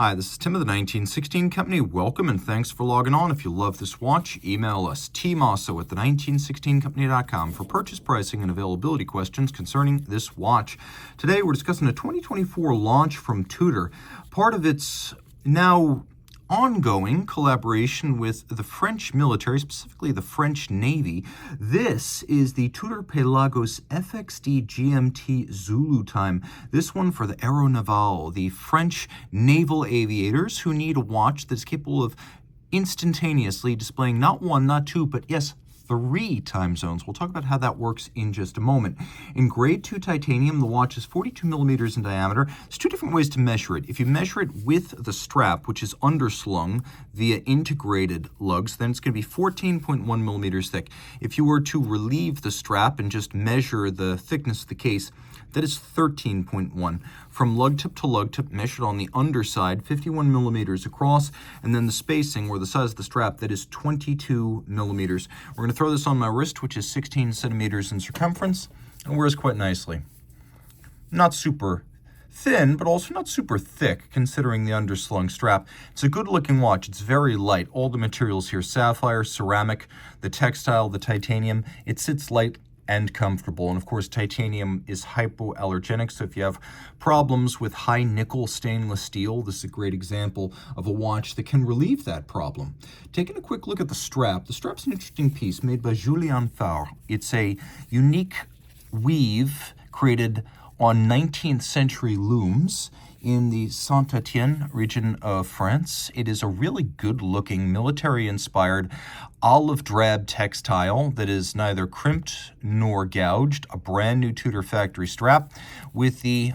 Hi, this is Tim of the 1916 Company. Welcome and thanks for logging on. If you love this watch, email us, Team Mosso at the1916company.com for purchase pricing and availability questions concerning this watch. Today we're discussing a 2024 launch from Tudor, part of its now ongoing collaboration with the French military, specifically the French Navy. This is the Tudor Pelagos FXD GMT Zulu time. This one for the Aero Naval, the French naval aviators who need a watch that's capable of instantaneously displaying not one, not two, but yes, 3 time zones. We'll talk about how that works in just a moment. In grade 2 titanium, the watch is 42 millimeters in diameter. There's 2 different ways to measure it. If you measure it with the strap, which is underslung via integrated lugs, then it's going to be 14.1 millimeters thick. If you were to relieve the strap and just measure the thickness of the case, that is 13.1. From lug tip to lug tip, measured on the underside, 51 millimeters across, and then the spacing, or the size of the strap, that is 22 millimeters. We're going to throw this on my wrist, which is 16 centimeters in circumference, and wears quite nicely. Not super thin, but also not super thick, considering the underslung strap. It's a good-looking watch. It's very light. All the materials here, sapphire, ceramic, the textile, the titanium, it sits light and comfortable. And of course, titanium is hypoallergenic, so if you have problems with high nickel stainless steel, this is a great example of a watch that can relieve that problem. Taking a quick look at the strap. The strap's an interesting piece made by Julien Faure. It's a unique weave created on 19th century looms in the Saint-Étienne region of France. It is a really good-looking, military-inspired olive drab textile that is neither crimped nor gouged, a brand new Tudor factory strap with the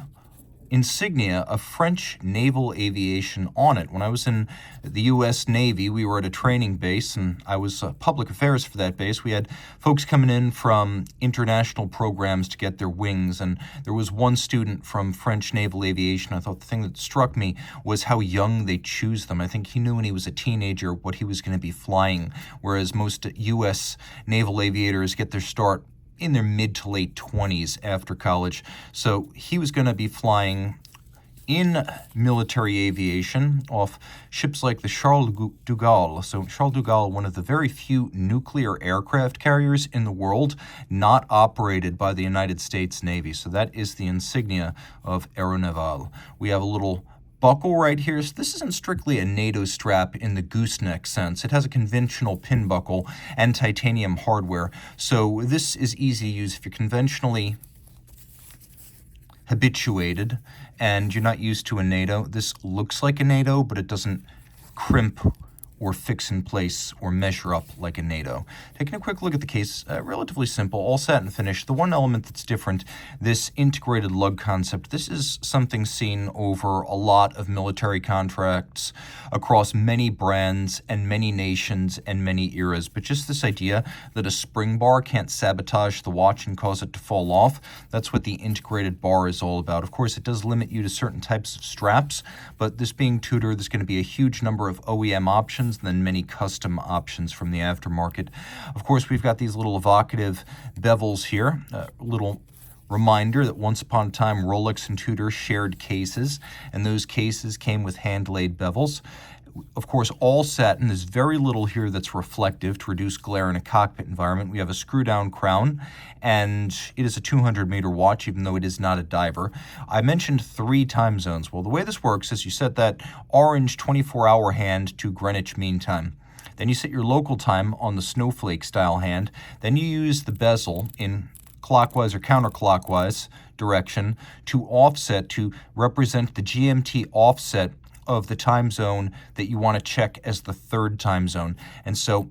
insignia of French Naval Aviation on it. When I was in the U.S. Navy, we were at a training base, and I was public affairs for that base. We had folks coming in from international programs to get their wings, and there was one student from French Naval Aviation. I thought the thing that struck me was how young they choose them. I think he knew when he was a teenager what he was going to be flying, whereas most U.S. naval aviators get their start in their mid to late 20s after college. So he was going to be flying in military aviation off ships like the Charles de Gaulle. So Charles de Gaulle, one of the very few nuclear aircraft carriers in the world not operated by the United States Navy. So that is the insignia of Aero Naval. We have a little buckle right here. So this isn't strictly a NATO strap in the gooseneck sense. It has a conventional pin buckle and titanium hardware. So this is easy to use if you're conventionally habituated and you're not used to a NATO. This looks like a NATO, but it doesn't crimp or fix in place or measure up like a NATO. Taking a quick look at the case, relatively simple, all satin finish. The one element that's different, this integrated lug concept, this is something seen over a lot of military contracts across many brands and many nations and many eras. But just this idea that a spring bar can't sabotage the watch and cause it to fall off, that's what the integrated bar is all about. Of course, it does limit you to certain types of straps, but this being Tudor, there's going to be a huge number of OEM options and then many custom options from the aftermarket. Of course, we've got these little evocative bevels here, a little reminder that once upon a time Rolex and Tudor shared cases, and those cases came with hand-laid bevels. Of course, all satin. There's very little here that's reflective to reduce glare in a cockpit environment. We have a screw-down crown, and it is a 200-meter watch, even though it is not a diver. I mentioned 3 time zones. Well, the way this works is you set that orange 24-hour hand to Greenwich Mean Time. Then you set your local time on the snowflake-style hand. Then you use the bezel in clockwise or counterclockwise direction to offset, to represent the GMT offset of the time zone that you want to check as the 3rd time zone. And so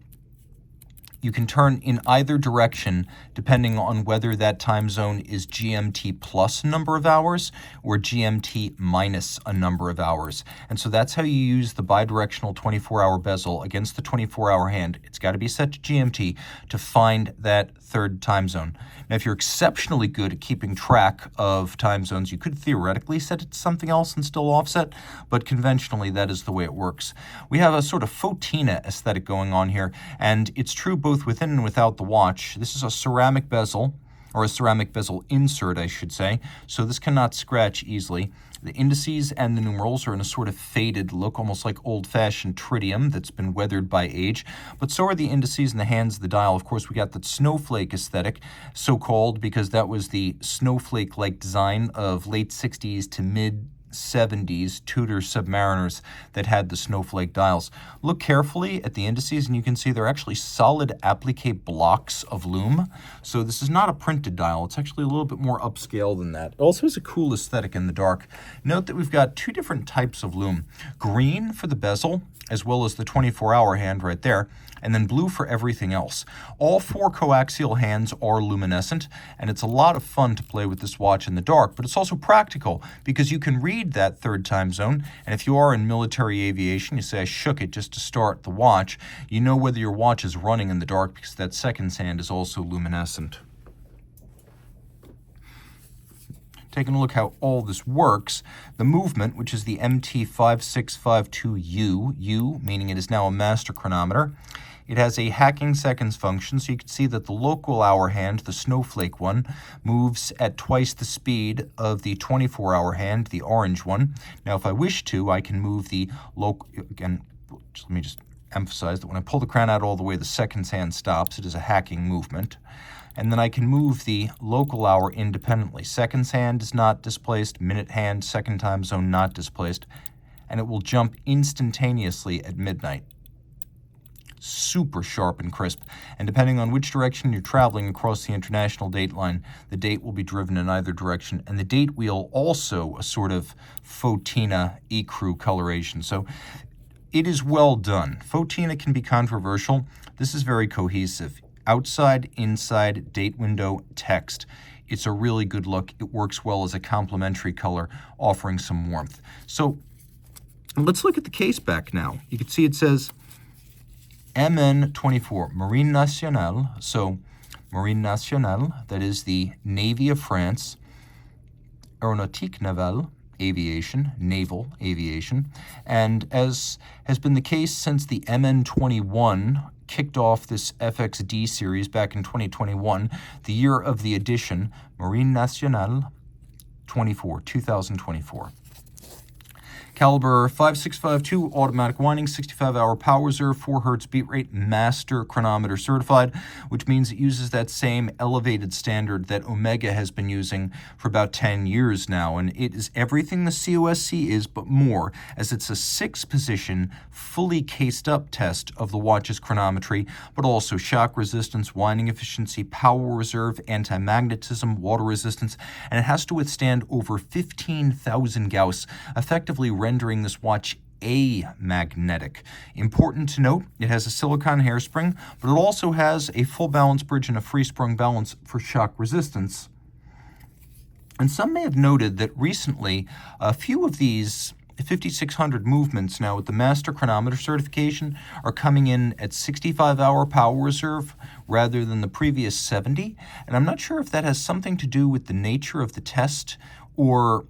you can turn in either direction depending on whether that time zone is GMT plus a number of hours or GMT minus a number of hours. And so that's how you use the bidirectional 24-hour bezel against the 24-hour hand. It's got to be set to GMT to find that 3rd time zone. Now, if you're exceptionally good at keeping track of time zones, you could theoretically set it to something else and still offset, but conventionally that is the way it works. We have a sort of Fotina aesthetic going on here, and it's true both within and without the watch. This is a ceramic bezel or a ceramic bezel insert, I should say, so this cannot scratch easily. The indices and the numerals are in a sort of faded look, almost like old-fashioned tritium that's been weathered by age. But so are the indices and the hands of the dial. Of course, we got that snowflake aesthetic, so-called because that was the snowflake-like design of late 60s to mid-70s Tudor submariners that had the snowflake dials. Look carefully at the indices and you can see they're actually solid applique blocks of lume. So this is not a printed dial. It's actually a little bit more upscale than that. It also has a cool aesthetic in the dark. Note that we've got two different types of lume. Green for the bezel, as well as the 24-hour hand right there, and then blue for everything else. All four coaxial hands are luminescent, and it's a lot of fun to play with this watch in the dark, but it's also practical because you can read that third time zone, and if you are in military aviation, you say, I shook it just to start the watch, you know whether your watch is running in the dark because that second hand is also luminescent. Taking a look how all this works, the movement, which is the M2542U, U meaning it is now a master chronometer, it has a hacking seconds function, so you can see that the local hour hand, the snowflake one, moves at twice the speed of the 24-hour hand, the orange one. Now, if I wish to, I can move the local, again, let me just emphasize that when I pull the crown out all the way, the seconds hand stops. It is a hacking movement. And then I can move the local hour independently. Seconds hand is not displaced, minute hand, second time zone not displaced, and it will jump instantaneously at midnight. Super sharp and crisp, and depending on which direction you're traveling across the international date line, the date will be driven in either direction, and the date wheel also a sort of Fotina ecru coloration. So it is well done. Fotina can be controversial. This is very cohesive. Outside, inside, date window, text. It's a really good look. It works well as a complementary color, offering some warmth. So let's look at the case back now. You can see it says MN24, Marine Nationale. So Marine Nationale, that is the Navy of France, Aéronautique Navale, aviation, naval aviation. And as has been the case since the MN21 kicked off this FXD series back in 2021, the year of the edition, Marine Nationale 2024. Caliber 5652, automatic winding, 65-hour power reserve, 4 Hz beat rate, master chronometer certified, which means it uses that same elevated standard that Omega has been using for about 10 years now. And it is everything the COSC is, but more, as it's a 6-position, fully cased-up test of the watch's chronometry, but also shock resistance, winding efficiency, power reserve, anti-magnetism, water resistance, and it has to withstand over 15,000 Gauss, effectively rendering this watch amagnetic. Important to note, it has a silicone hairspring, but it also has a full balance bridge and a free sprung balance for shock resistance. And some may have noted that recently, a few of these 5600 movements now with the master chronometer certification are coming in at 65-hour power reserve rather than the previous 70. And I'm not sure if that has something to do with the nature of the test or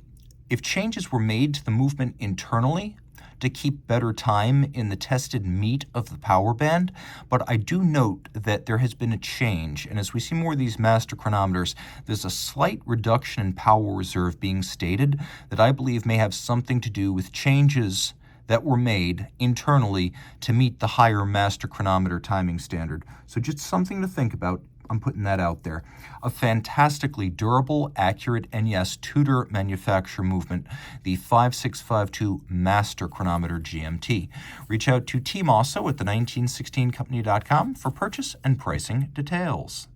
if changes were made to the movement internally to keep better time in the tested meat of the power band, but I do note that there has been a change, and as we see more of these master chronometers, there's a slight reduction in power reserve being stated that I believe may have something to do with changes that were made internally to meet the higher master chronometer timing standard. So just something to think about. I'm putting that out there. A fantastically durable, accurate, and yes, Tudor manufacture movement, the 5652 Master Chronometer GMT. Reach out to Team Mosso at the 1916company.com for purchase and pricing details.